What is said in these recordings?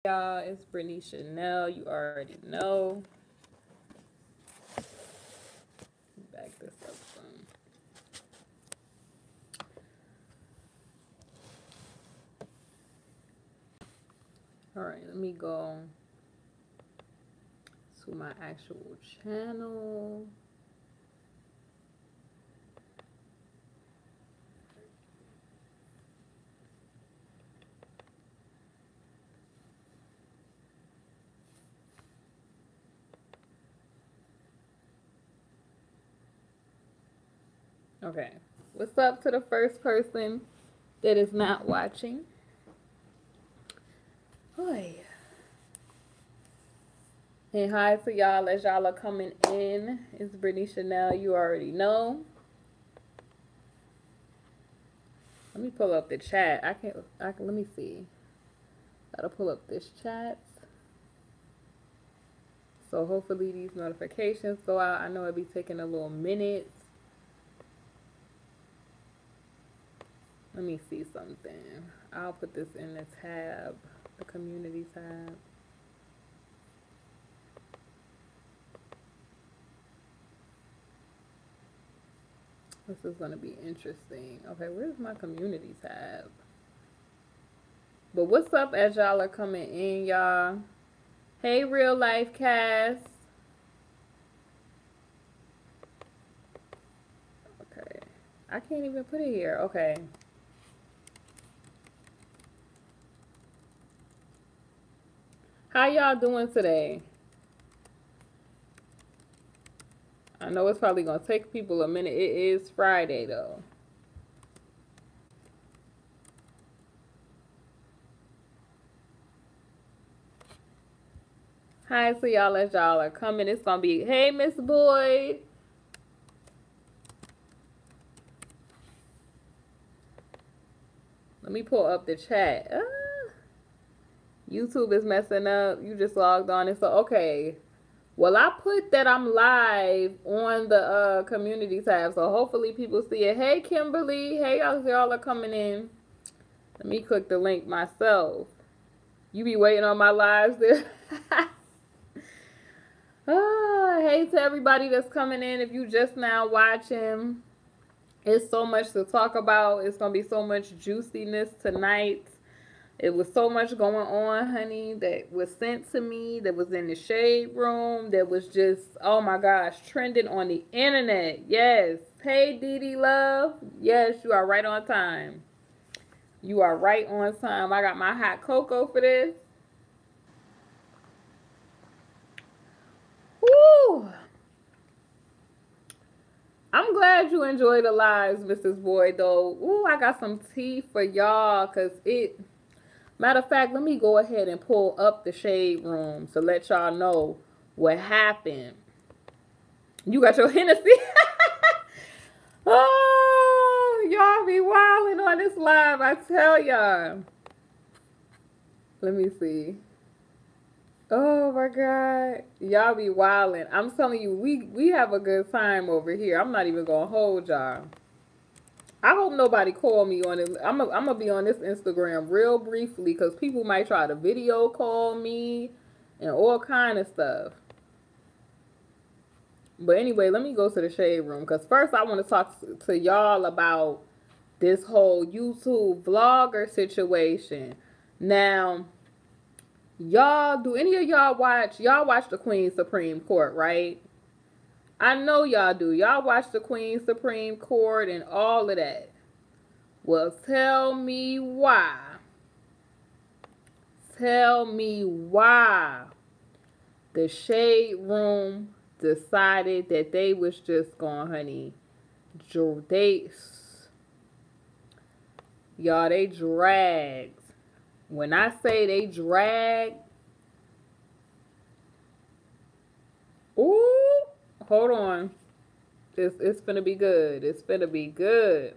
Y'all, it's BritneyChanel. You already know. Back this up some. Alright, let me go to my actual channel. Okay, what's up to the first person that is not watching? Hi. And hi to y'all as y'all are coming in. It's BritneyChanel. You already know. Let me pull up the chat. I can let me see. Gotta pull up this chat. So hopefully these notifications go out. I know it'll be taking a little minute. Let me see something. I'll put this in the tab, the community tab. This is going to be interesting. Okay, where's my community tab? But what's up as y'all are coming in, y'all? Hey, real life cast. Okay. I can't even put it here. Okay. How y'all doing today? I know it's probably going to take people a minute. It is Friday, though. Hi to y'all as y'all are coming. It's going to be, hey, Miss Boyd. Let me pull up the chat. YouTube is messing up. You just logged on. And so, okay. Well, I put that I'm live on the community tab. So, hopefully people see it. Hey, Kimberly. Hey, y'all are coming in. Let me click the link myself. You be waiting on my lives there. Hey to everybody that's coming in. If you just now watching, it's so much to talk about. It's going to be so much juiciness tonight. It was so much going on, honey, that was sent to me, that was in the shade room, that was just, oh my gosh, trending on the internet. Yes. Hey, Dee Love. Yes, you are right on time. You are right on time. I got my hot cocoa for this. Woo! I'm glad you enjoyed the lives, Mrs. Boyd, though. Ooh, I got some tea for y'all, because it... Matter of fact, let me go ahead and pull up the shade room to let y'all know what happened. You got your Hennessy? Oh, y'all be wilding on this live, I tell y'all. Let me see. Oh my God. Y'all be wilding. I'm telling you, we have a good time over here. I'm not even gonna hold y'all. I hope nobody call me on it. I'm gonna be on this Instagram real briefly because people might try to video call me and all kind of stuff. But anyway, let me go to the shade room because first I want to talk to y'all about this whole YouTube vlogger situation. Now, y'all, do any of y'all watch the Queen Supreme Court, right? I know y'all do. Y'all watch the Queen Supreme Court and all of that. Well, tell me why. Tell me why the shade room decided that they was just going, honey. Y'all, they dragged. When I say they dragged, ooh, hold on. It's finna be good. It's finna be good.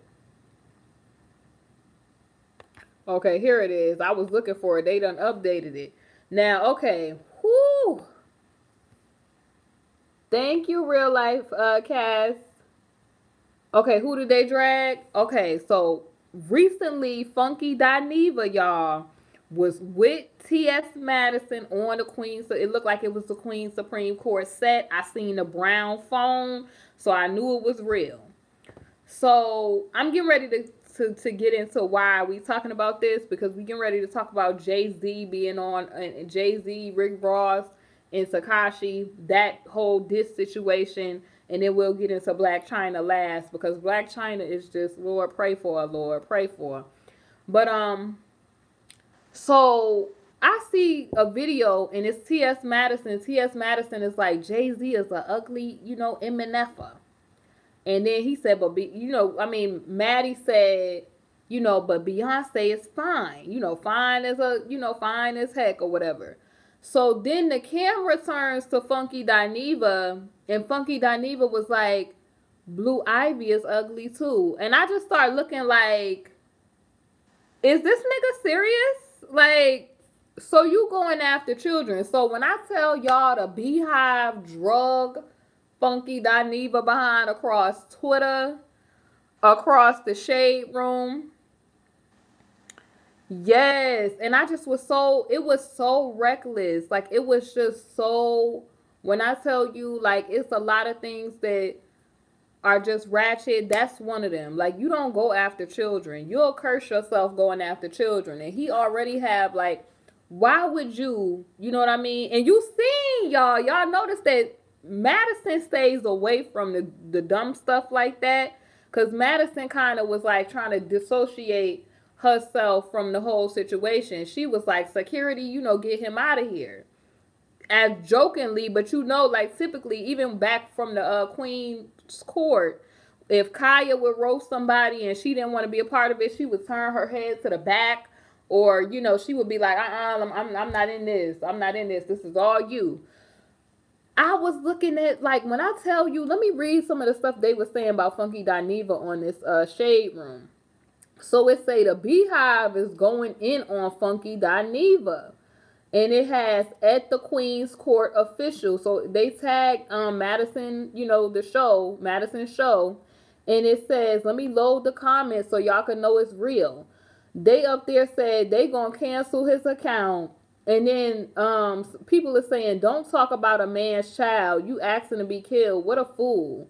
Okay, here it is. I was looking for it. They done updated it. Now, okay. Whoo. Thank you, real life cast. Okay, who did they drag? Okay, so recently, Funky Dineva, y'all, was with T.S. Madison on the Queen. So it looked like it was the Queen Supreme Court set. I seen the brown phone, so I knew it was real. So I'm getting ready to get into why we talking about this, because we getting ready to talk about Jay-Z being on, and Jay-Z, Rick Ross, and Tekashi, that whole diss situation, and then we'll get into Blac Chyna last, because Blac Chyna is just, Lord, pray for her, Lord, pray for her. But so I see a video and it's T.S. Madison. T.S. Madison is like, Jay-Z is an ugly, MNF'er. And then he said, but Maddie said, but Beyonce is fine. Fine as fine as heck or whatever. So then the camera turns to Funky Dineva, and Funky Dineva was like, Blue Ivy is ugly too. And I just started looking like, is this nigga serious? Like, so you going after children. So when I tell y'all the Beehive drug Funky Dineva behind across Twitter, across the Shade Room. Yes. And I just was so, it was so reckless. Like, it was just so, when I tell you, like, it's a lot of things that are just ratchet. That's one of them. Like, you don't go after children. You'll curse yourself going after children. And he already have, like, why would you, you know what I mean? And you seen, y'all notice that Madison stays away from the dumb stuff like that, because Madison kind of was like trying to dissociate herself from the whole situation. She was like, security, get him out of here, as jokingly, but like typically, even back from the Queen's Court, if Kaya would roast somebody and she didn't want to be a part of it, she would turn her head to the back, or she would be like, I'm not in this. I'm not in this. This is all you. I was looking at, like, when I tell you, let me read some of the stuff they were saying about Funky Dineva on this Shade Room. So it say the Beehive is going in on Funky Dineva. And it has at the Queen's Court official. So they tagged Madison, the show, Madison show. And it says, let me load the comments so y'all can know it's real. They up there said they gonna cancel his account. And then people are saying, don't talk about a man's child. You asking to be killed. What a fool.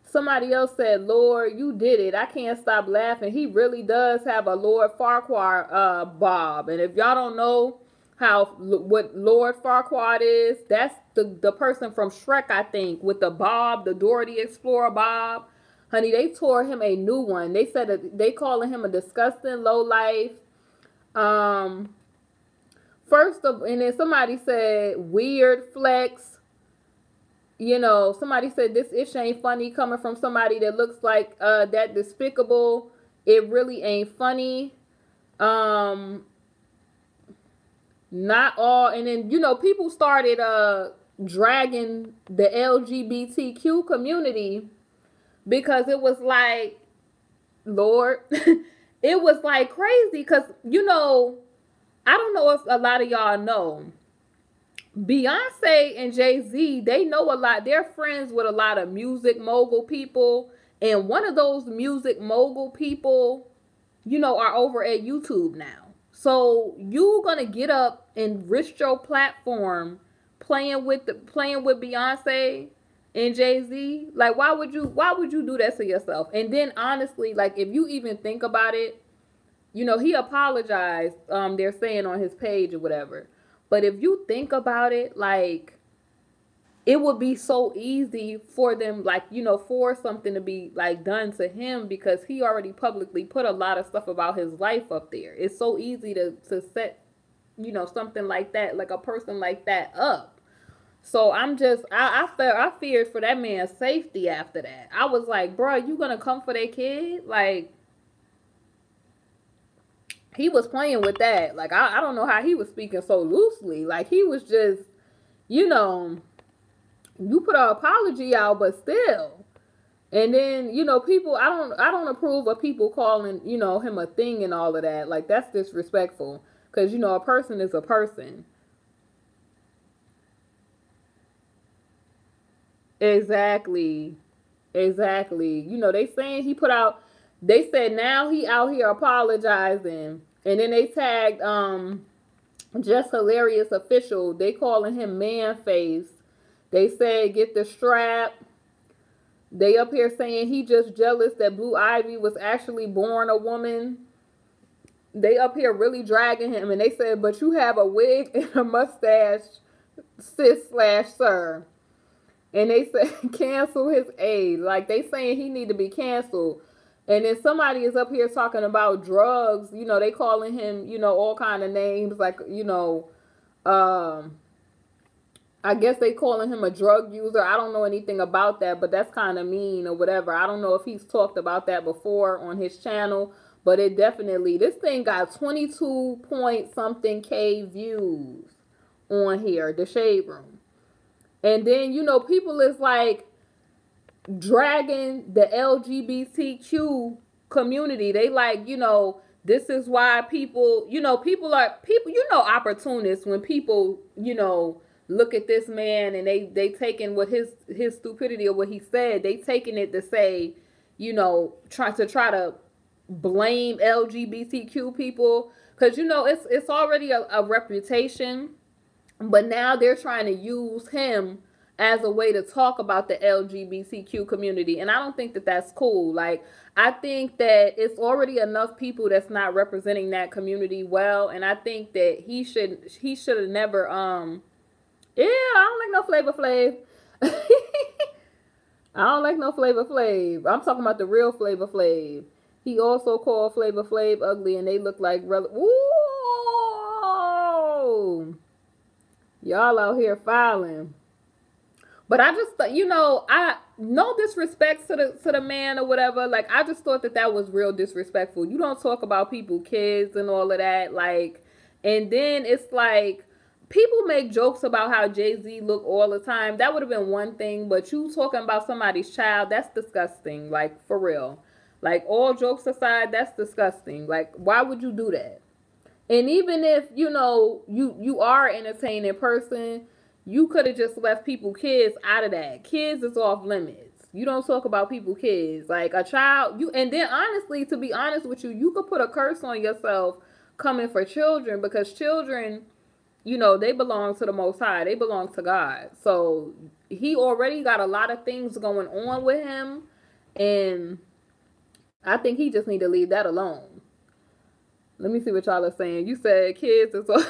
Somebody else said, Lord, you did it. I can't stop laughing. He really does have a Lord Farquaad bob. And if y'all don't know what Lord Farquaad is, that's the person from Shrek, I think, with the bob, the Dora the Explorer bob. Honey, they tore him a new one. They said that they calling him a disgusting lowlife. And then somebody said weird flex. Somebody said this ish ain't funny, coming from somebody that looks like that despicable. It really ain't funny. Not all. And then people started dragging the LGBTQ community, because it was like, Lord, it was like crazy, because I don't know if a lot of y'all know, Beyonce and Jay-Z, they know a lot. They're friends with a lot of music mogul people. And one of those music mogul people, are over at YouTube now. So you gonna get up and risk your platform playing with Beyonce and Jay-Z? Like, why would you do that to yourself? And then honestly, like, if you even think about it, he apologized, they're saying on his page or whatever. But if you think about it, like, it would be so easy for them, like, for something to be, like, done to him, because he already publicly put a lot of stuff about his life up there. It's so easy to set, something like that, like a person like that up. So I feared for that man's safety after that. I was like, bro, you gonna come for that kid? Like, he was playing with that. Like, I don't know how he was speaking so loosely. Like, he was just, you put an apology out, but still. And then, people, I don't approve of people calling, him a thing and all of that. Like, that's disrespectful. Because, a person is a person. Exactly. Exactly. They saying they said now he out here apologizing. And then they tagged Just Hilarious Official, they calling him man face. They said get the strap. They up here saying he just jealous that Blue Ivy was actually born a woman. They up here really dragging him, and they said, but you have a wig and a mustache, sis slash sir. And they said cancel his aid. Like they saying he need to be canceled. And then somebody is up here talking about drugs. You know, they calling him, you know, all kind of names. Like, you know, I guess they calling him a drug user. I don't know anything about that, but that's kind of mean or whatever. I don't know if he's talked about that before on his channel, but it definitely, this thing got 22 point something K views on here, the Shade Room. And then, you know, people is like dragging the LGBTQ community. They like, you know, this is why people, you know, people, you know, opportunists when people, you know, look at this man and they taking what his stupidity or what he said, they taking it to say, you know, try to blame LGBTQ people. Because, you know, it's already a reputation. But now they're trying to use him as a way to talk about the LGBTQ community. And I don't think that that's cool. Like, I think that it's already enough people that's not representing that community well. And I think that he should have never, yeah, I don't like no Flavor Flav. I don't like no Flavor Flav. I'm talking about the real Flavor Flav. He also called Flavor Flav ugly, and they look like ooh. Y'all out here filing. But I just thought, you know, I no disrespect to the man or whatever. Like, I just thought that was real disrespectful. You don't talk about people, kids and all of that. Like, and then it's like, people make jokes about how Jay-Z look all the time. That would have been one thing. But you talking about somebody's child, that's disgusting. Like, for real. Like, all jokes aside, that's disgusting. Like, why would you do that? And even if, you know, you are an entertaining person, you could have just left people kids out of that. Kids is off limits. You don't talk about people kids. Like a child, and then honestly, to be honest with you, you could put a curse on yourself coming for children, because children, you know, they belong to the Most High. They belong to God. So he already got a lot of things going on with him, and I think he just need to leave that alone. Let me see what y'all are saying. You said kids is all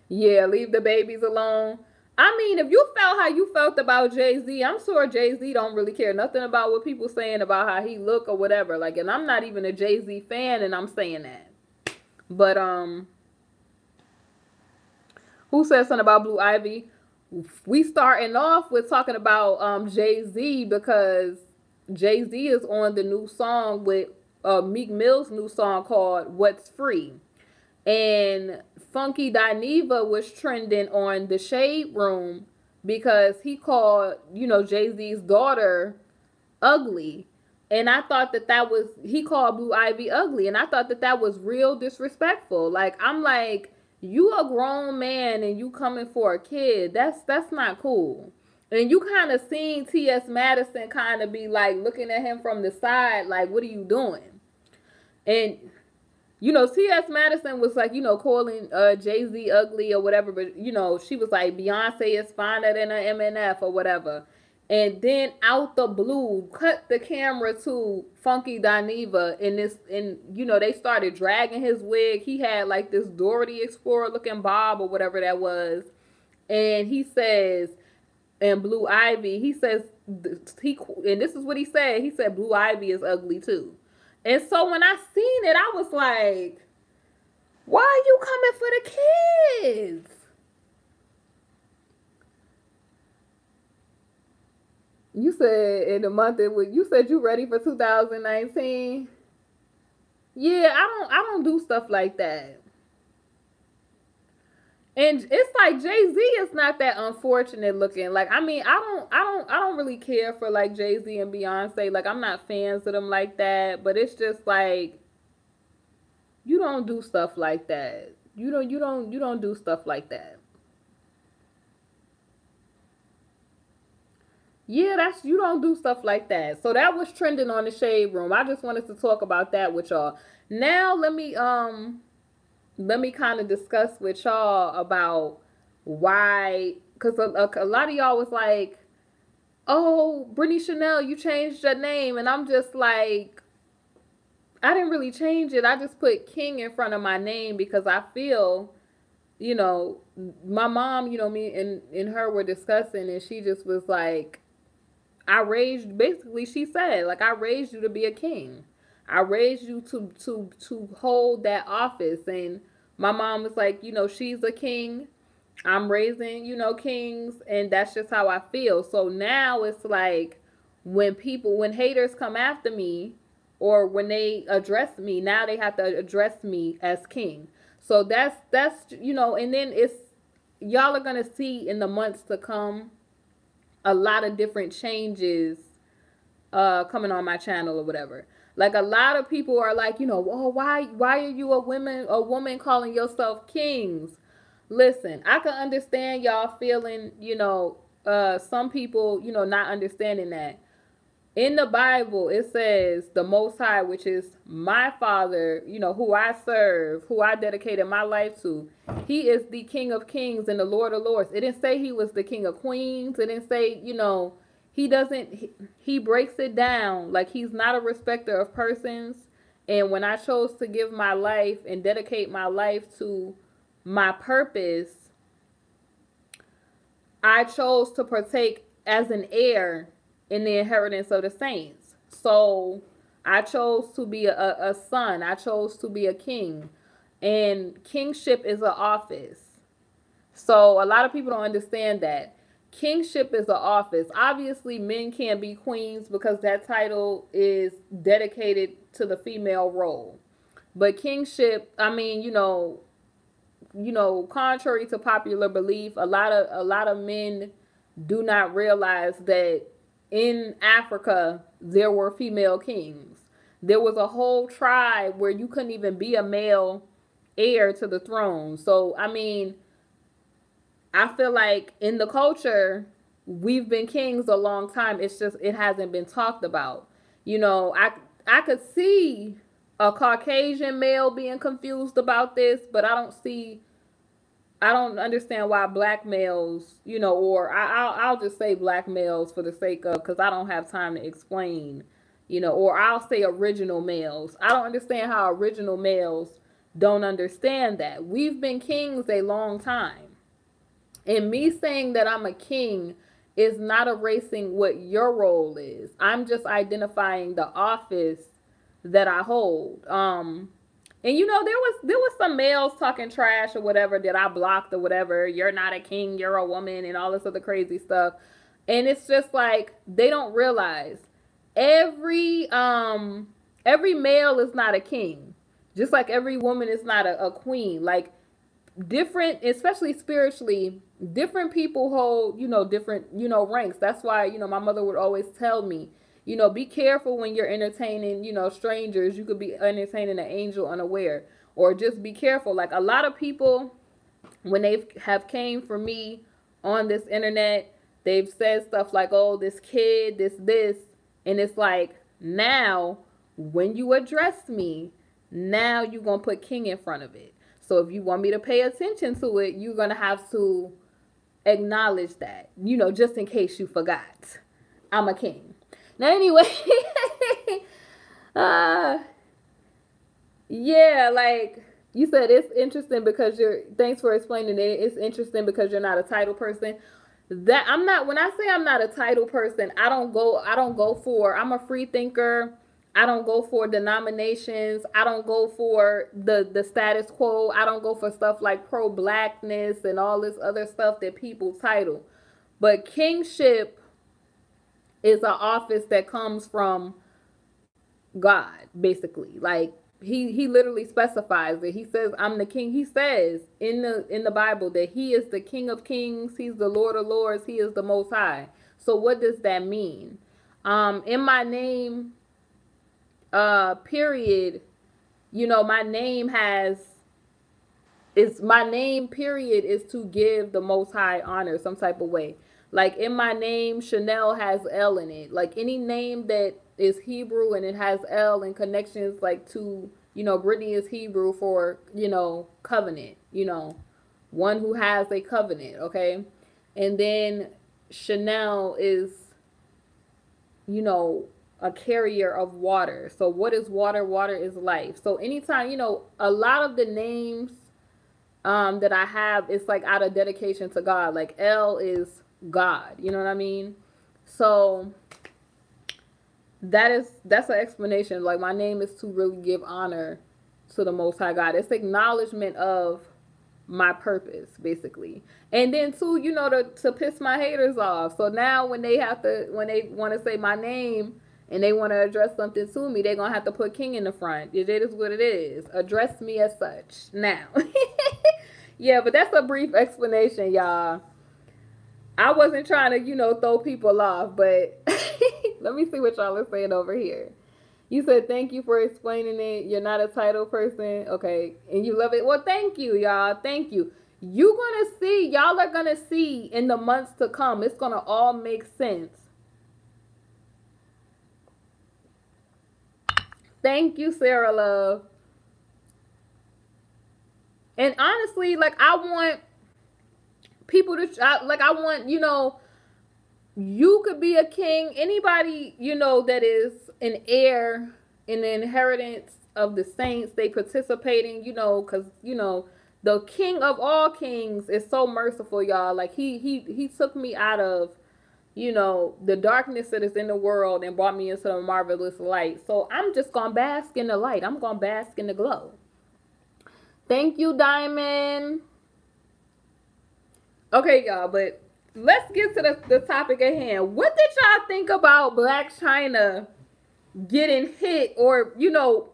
yeah, leave the babies alone. I mean, if you felt how you felt about Jay-Z, I'm sure Jay-Z don't really care nothing about what people saying about how he look or whatever. Like, and I'm not even a Jay-Z fan, and I'm saying that. But who said something about Blue Ivy? We starting off with talking about Jay-Z, because Jay-Z is on the new song with Meek Mill's new song called What's Free. And Funky Dineva was trending on the Shade Room because he called, you know, Jay-Z's daughter ugly. And I thought that was, he called Blue Ivy ugly. And I thought that was real disrespectful. Like, I'm like, you a grown man and you coming for a kid. That's not cool. And you kind of seen T.S. Madison kind of be like looking at him from the side, like, what are you doing? And, you know, T.S. Madison was like, you know, calling Jay-Z ugly or whatever. But, you know, she was like, Beyonce is finer than an MNF or whatever. And then out the blue, cut the camera to Funky Dineva. And, you know, they started dragging his wig. He had like this Dorothy Explorer looking bob or whatever that was. And he says, and Blue Ivy, he says, and this is what he said. He said, Blue Ivy is ugly too. And so when I seen it, I was like, why are you coming for the kids? You said in the month, you said you ready for 2019. Yeah, I don't do stuff like that. And it's like Jay-Z is not that unfortunate looking. Like, I mean, I don't really care for like Jay-Z and Beyonce. Like, I'm not fans of them like that. But it's just like, you don't do stuff like that. You don't do stuff like that. Yeah, you don't do stuff like that. So that was trending on the Shade Room. I just wanted to talk about that with y'all. Now let me let me kind of discuss with y'all about why, because a lot of y'all was like, oh, Brittany Chanel, you changed your name. And I'm just like, I didn't really change it. I just put King in front of my name because I feel, you know, my mom, me and her were discussing, and she just was like, basically she said, like, I raised you to be a king. I raised you to hold that office. And my mom was like, she's a king. I'm raising, kings, and that's just how I feel. So now it's like when haters come after me or when they address me, now they have to address me as king. So that's and then it's y'all are gonna see in the months to come a lot of different changes coming on my channel or whatever. Like a lot of people are like, oh, why are you a woman calling yourself kings? Listen, I can understand y'all feeling, some people, not understanding that. In the Bible, it says the Most High, which is my Father, who I serve, who I dedicated my life to. He is the King of Kings and the Lord of Lords. It didn't say he was the King of Queens. It didn't say, he doesn't, he breaks it down like he's not a respecter of persons. And when I chose to give my life and dedicate my life to my purpose, I chose to partake as an heir in the inheritance of the saints. So I chose to be a son. I chose to be a king. And kingship is an office. So a lot of people don't understand that. Kingship is an office. Obviously, men can't be queens because that title is dedicated to the female role. But kingship, I mean, contrary to popular belief, a lot of men do not realize that in Africa there were female kings. There was a whole tribe where you couldn't even be a male heir to the throne. So I mean, I feel like in the culture we've been kings a long time. It's just it hasn't been talked about. I could see a Caucasian male being confused about this, but I don't understand why black males, or I'll just say black males for the sake of, because I don't have time to explain, or I'll say original males. I don't understand how original males don't understand that. We've been kings a long time. And me saying that I'm a king is not erasing what your role is. I'm just identifying the office that I hold. And there was some males talking trash or whatever that I blocked or whatever. You're not a king, you're a woman, and all this other crazy stuff. And it's just like they don't realize every male is not a king. Just like every woman is not a queen. Like different, especially spiritually, different people hold, different, ranks. That's why, my mother would always tell me, be careful when you're entertaining, strangers. You could be entertaining an angel unaware. Or just be careful. Like a lot of people, when they have came for me on this internet, they've said stuff like, oh, this kid, this. And it's like, now, when you address me, now you're going to put king in front of it. So if you want me to pay attention to it, you're going to have to acknowledge that, just in case you forgot. I'm a king. Now, anyway, yeah, like you said, it's interesting because thanks for explaining it. It's interesting because you're not a title person. That I'm not, when I say I'm not a title person, I'm a free thinker. I don't go for denominations. I don't go for the status quo. I don't go for stuff like pro-blackness and all this other stuff that people title. But kingship is an office that comes from God, basically. Like he literally specifies it. He says, I'm the king. He says in the Bible that he is the King of Kings. He's the Lord of Lords. He is the Most High. So what does that mean? In my name, period, my name period is to give the Most High honor some type of way. Like in my name, Chanel has L in it. Like any name that is Hebrew and it has L and connections like to You know, Brittany is Hebrew for, covenant, one who has a covenant, okay? And then Chanel is, a carrier of water. So what is water? Water is life. So anytime, a lot of the names that I have, it's like out of dedication to God. Like L is God, you know what I mean? So that's an explanation. Like my name is to really give honor to the Most High God. It's acknowledgement of my purpose, basically. And then too, to piss my haters off. So now when they want to say my name and they want to address something to me, they're gonna have to put King in the front. It is what it is. Address me as such. Now. Yeah, but that's a brief explanation, y'all. I wasn't trying to, throw people off, but let me see what y'all are saying over here. You said, thank you for explaining it. You're not a title person. Okay. And you love it. Well, thank you, y'all. Thank you. Y'all are going to see in the months to come. It's going to all make sense. Thank you, Sarah Love. And honestly, like, I want people to, I want, you could be a king. Anybody, that is an heir in the inheritance of the saints, they participating, because, the King of all kings is so merciful, y'all. Like he took me out of, the darkness that is in the world and brought me into the marvelous light. So I'm just going to bask in the light. I'm going to bask in the glow. Thank you, Diamond. Okay, y'all, but let's get to the topic at hand. What did y'all think about Blac Chyna getting hit, or,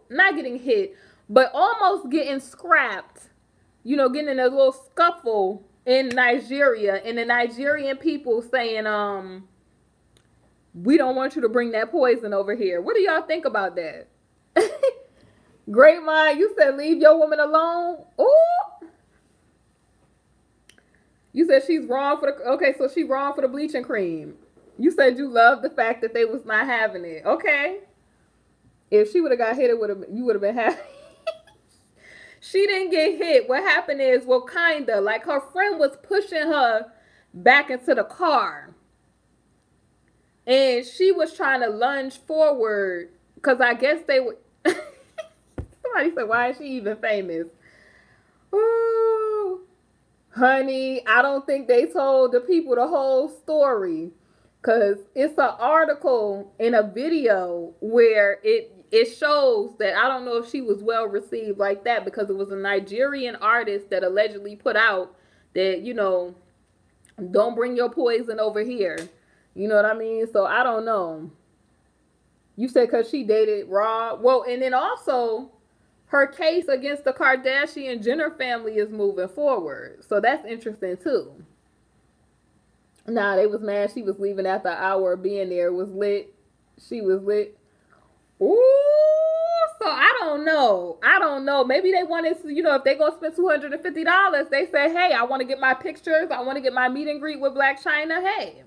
not getting hit, but almost getting scrapped, getting in a little scuffle in Nigeria, and the Nigerian people saying, we don't want you to bring that poison over here. What do y'all think about that? Great mind, you said leave your woman alone. Ooh. You said she's wrong for so she wrong for the bleaching cream. You said you love the fact that they was not having it. Okay. If she would have got hit, you would have been happy. She didn't get hit. What happened is, well, kinda, like her friend was pushing her back into the car. And she was trying to lunge forward because I guess they would. Somebody said, why is she even famous? Ooh. Honey, I don't think they told the people the whole story, because it's an article in a video where it shows that, I don't know if she was well received like that, because it was a Nigerian artist that allegedly put out that, don't bring your poison over here. You know what I mean? So I don't know. You said because she dated Rob. Well, and then also, her case against the Kardashian Jenner family is moving forward. So that's interesting too. Nah, they was mad she was leaving after an hour of being there. It was lit. She was lit. Ooh, so I don't know. Maybe they wanted to, if they go spend $250, they say, hey, I want to get my pictures. I want to get my meet and greet with Blac Chyna. Hey.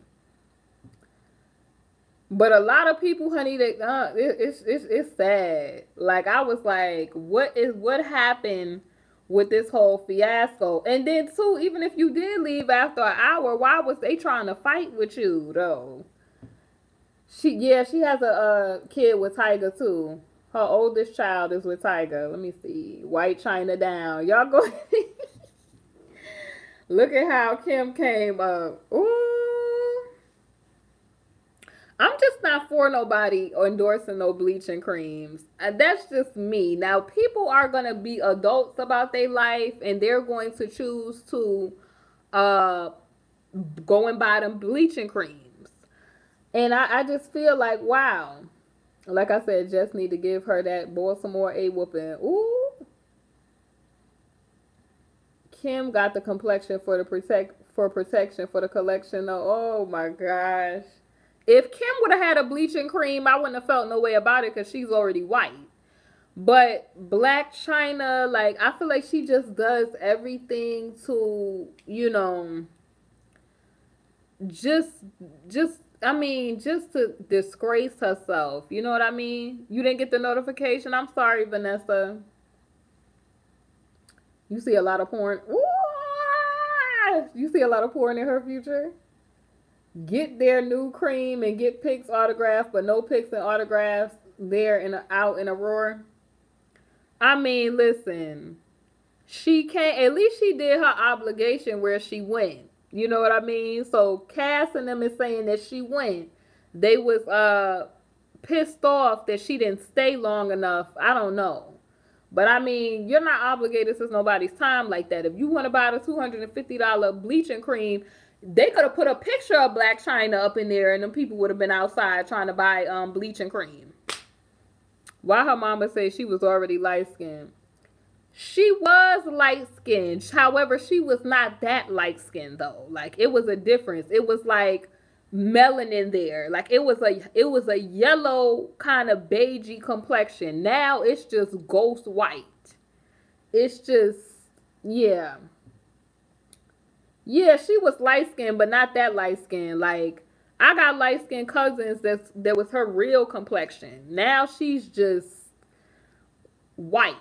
But a lot of people, honey, it's sad. Like, I was like, what happened with this whole fiasco? And then too, even if you did leave after an hour, why was they trying to fight with you though? She has a kid with Tiger too. Her oldest child is with Tiger. Let me see. White China down. Y'all go. Look at how Kim came up. Ooh. I'm just not for nobody endorsing no bleaching creams. That's just me. Now, people are going to be adults about their life, and they're going to choose to go and buy them bleaching creams. And I just feel like, wow. Like I said, just need to give her that Baltimore A whooping. Ooh. Kim got the complexion for protection for the collection. Oh my gosh. If Kim would have had a bleaching cream, I wouldn't have felt no way about it because she's already white. But Blac Chyna, like, I feel like she just does everything to, just I mean, just to disgrace herself. You know what I mean? You didn't get the notification. I'm sorry, Vanessa. You see a lot of porn. Ooh, you see a lot of porn in her future. Get their new cream and get pics autographed, but no pics and autographs there in out in Aurora. I mean, listen, she can't. At least she did her obligation where she went. You know what I mean? So Cass and them is saying that she went. They was pissed off that she didn't stay long enough. I don't know. But I mean, you're not obligated to nobody's time like that. If you want to buy the $250 bleaching cream, they could have put a picture of Blac Chyna up in there, and them people would have been outside trying to buy bleaching cream. Why her mama say she was already light skinned? She was light skinned. However, she was not that light skinned though. Like it was a difference. It was like melanin there. Like it was a yellow kind of beigey complexion. Now it's just ghost white. It's just yeah. Yeah, she was light skinned, but not that light skinned. Like I got light skinned cousins that was her real complexion. Now she's just white.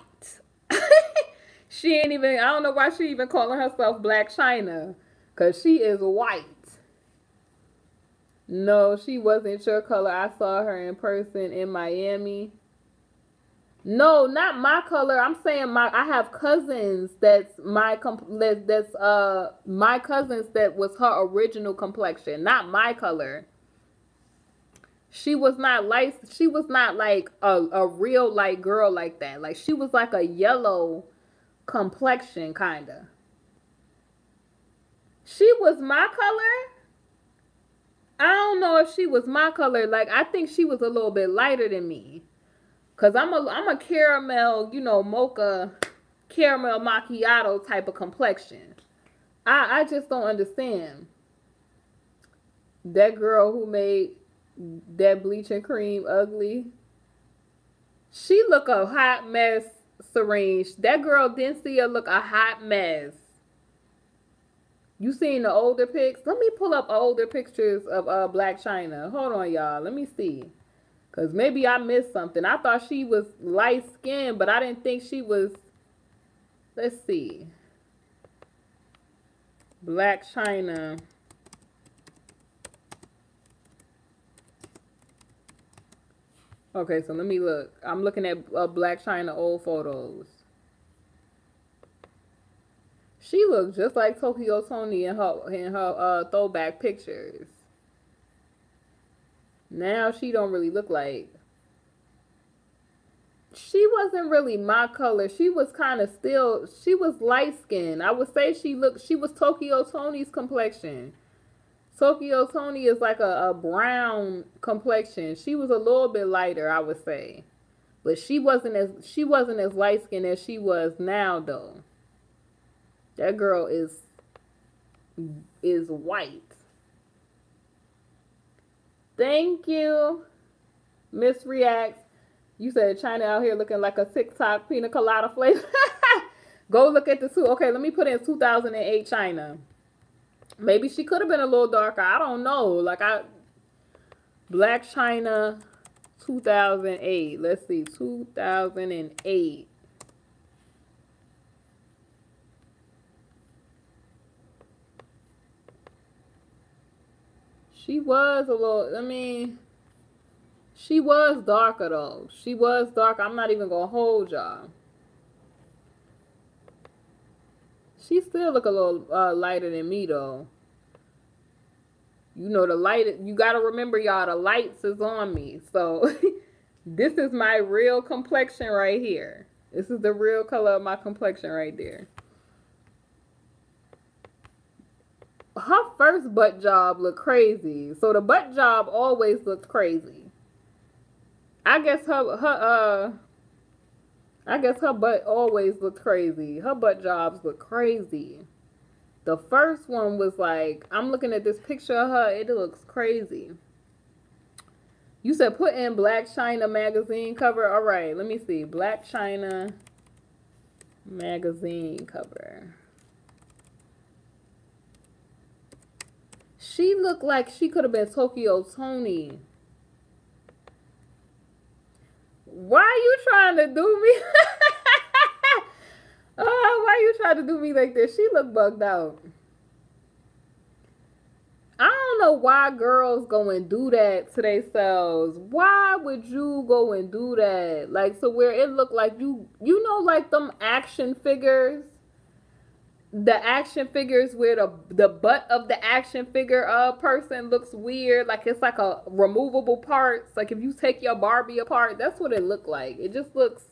She ain't even, I don't know why she even calling herself Blac Chyna. Because she is white. No, she wasn't your color. I saw her in person in Miami. No, not my color. I'm saying I have cousins that's my cousins that was her original complexion, not my color. She was not like a real light girl like that. Like she was like a yellow complexion kinda. She was my color? I don't know if she was my color. Like I think she was a little bit lighter than me. Cause I'm a caramel, you know, mocha caramel macchiato type of complexion. I just don't understand. That girl who made that bleaching cream ugly. She look a hot mess, Serene. That girl Densea look a hot mess. You seen the older pics? Let me pull up older pictures of Blac Chyna. Hold on, y'all. Let me see. Because maybe I missed something. I thought she was light skinned, but I didn't think she was. Let's see. Blac Chyna. Okay, so let me look. I'm looking at Blac Chyna old photos. She looks just like Tokyo Toni in her throwback pictures. Now she don't really look like. She wasn't really my color. She was kind of still. She was light skinned. I would say she was Tokyo Toni's complexion. Tokyo Toni is like a brown complexion. She was a little bit lighter, I would say. But she wasn't as light skinned as she was now though. That girl is white. Thank you, Miss Reacts. You said China out here looking like a TikTok pina colada flavor. Go look at the two. Okay, let me put in 2008 China. Maybe she could have been a little darker. I don't know. Like Blac Chyna 2008. Let's see. 2008. She was a little, I mean, she was darker though. She was dark. I'm not even gonna hold y'all. She still look a little lighter than me though. You know the light. You gotta remember y'all. The lights is on me. So this is my real complexion right here. This is the real color of my complexion right there. Her first butt job looked crazy. So the butt job always looked crazy. I guess her butt always looked crazy. Her butt jobs look crazy. The first one was like, I'm looking at this picture of her. It looks crazy. You said put in Blac Chyna magazine cover. All right, let me see. Blac Chyna magazine cover. She looked like she could have been Tokyo Tony. Why are you trying to do me? Oh, why are you trying to do me like this? She looked bugged out. I don't know why girls go and do that to themselves. Why would you go and do that? Like, so where it looked like you know, like them action figures, the action figures where the butt of the action figure person looks weird, like it's like a removable parts. Like if you take your Barbie apart, that's what it looked like. It just looks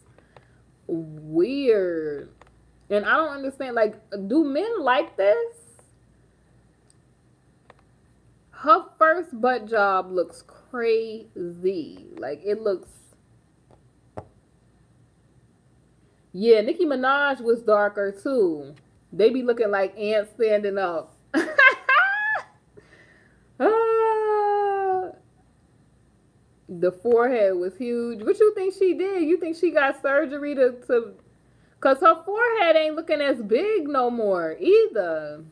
weird, and I don't understand. Like, do men like this? Her first butt job looks crazy. Like, it looks... Yeah, Nicki Minaj was darker, too. They be looking like ants standing up. The forehead was huge. What you think she did? You think she got surgery to... Because her forehead ain't looking as big no more, either.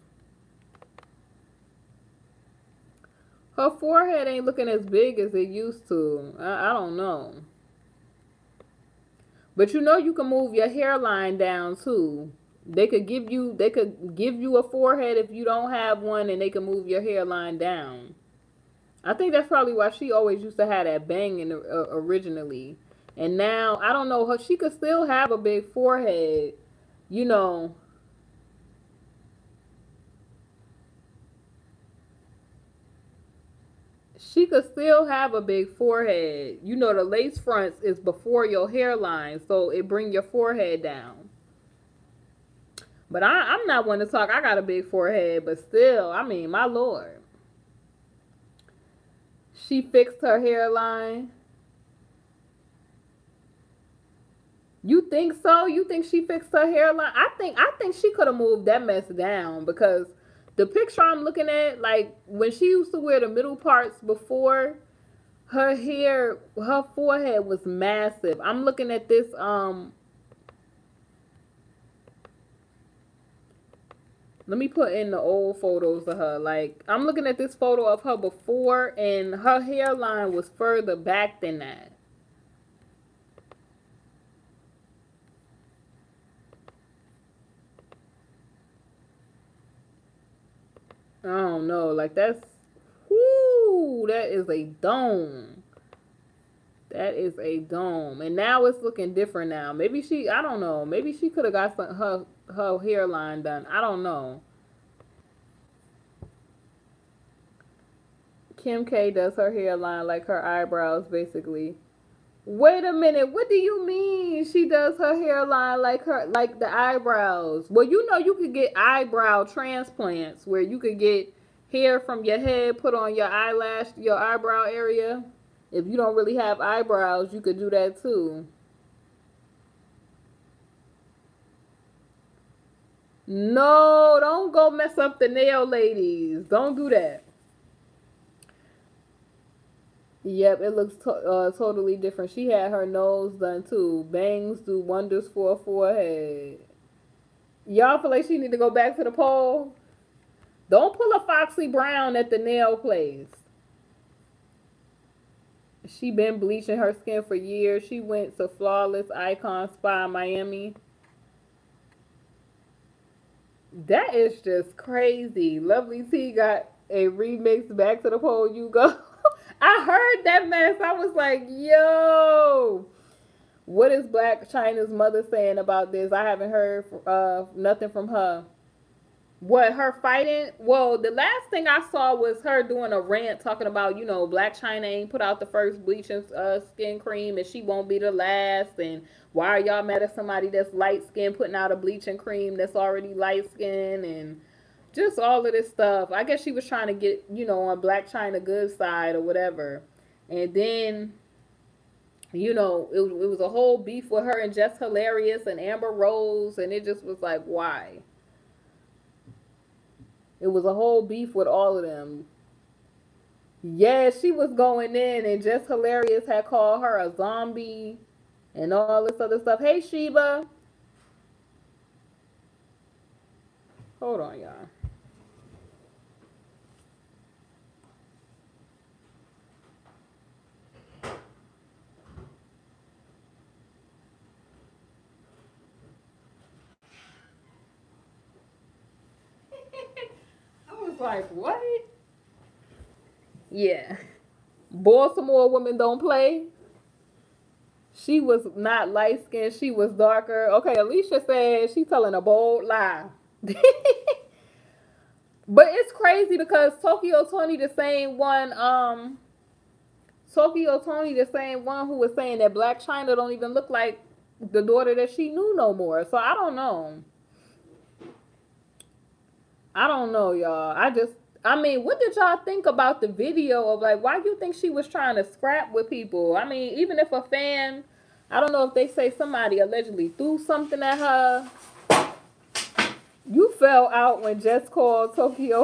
Her forehead ain't looking as big as it used to. I don't know. But you know you can move your hairline down too. They could give you a forehead if you don't have one, and they can move your hairline down. I think that's probably why she always used to have that bang in originally. And now, I don't know, she could still have a big forehead, you know. She could still have a big forehead. You know, the lace fronts is before your hairline, so it bring your forehead down. But I'm not one to talk. I got a big forehead, but still, I mean, my Lord. She fixed her hairline. You think so? You think she fixed her hairline? I think she could have moved that mess down, because the picture I'm looking at, like when she used to wear the middle parts before, her hair, her forehead was massive. I'm looking at this let me put in the old photos of her. Like, I'm looking at this photo of her before, and her hairline was further back than that. I don't know. Like, that's... Whoo! That is a dome. That is a dome. And now it's looking different now. Maybe she... I don't know. Maybe she could have got her hairline done. I don't know. Kim K does her hairline like her eyebrows, basically. Wait a minute. What do you mean she does her hairline like the eyebrows? Well, you know you could get eyebrow transplants where you could get hair from your head put on your eyelash, your eyebrow area. If you don't really have eyebrows, you could do that too. No, don't go mess up the nail ladies. Don't do that. Yep, it looks totally different. She had her nose done too. Bangs do wonders for a forehead. Y'all feel like she need to go back to the pole? Don't pull a Foxy Brown at the nail place. She been bleaching her skin for years. She went to Flawless Icon Spa in Miami. That is just crazy. Lovely T got a remix Back to the Pole You Go. I heard that mess. I was like, yo, what is Blac Chyna's mother saying about this? I haven't heard nothing from her. What, her fighting? Well, the last thing I saw was her doing a rant talking about, you know, Blac Chyna ain't put out the first bleaching skin cream, and she won't be the last. And why are y'all mad at somebody that's light skinned putting out a bleaching cream that's already light skinned, and just all of this stuff. I guess she was trying to get, you know, on Blac Chyna good side or whatever. And then, you know, it was a whole beef with her and Just Hilarious and Amber Rose, and it just was like, why? It was a whole beef with all of them. Yeah, she was going in, and Just Hilarious had called her a zombie and all this other stuff. Hey, Sheba. Hold on, y'all. like, what? Yeah. Baltimore women don't play. She was not light skinned. She was darker. Okay, Alicia said she's telling a bold lie. But it's crazy because Tokyo Tony the same one who was saying that Blac Chyna don't even look like the daughter that she knew no more. So I don't know. I don't know, y'all. I mean, what did y'all think about the video of, like, why do you think she was trying to scrap with people? I mean, even if a fan, I don't know if they say somebody allegedly threw something at her. You fell out when Jess called Tokyo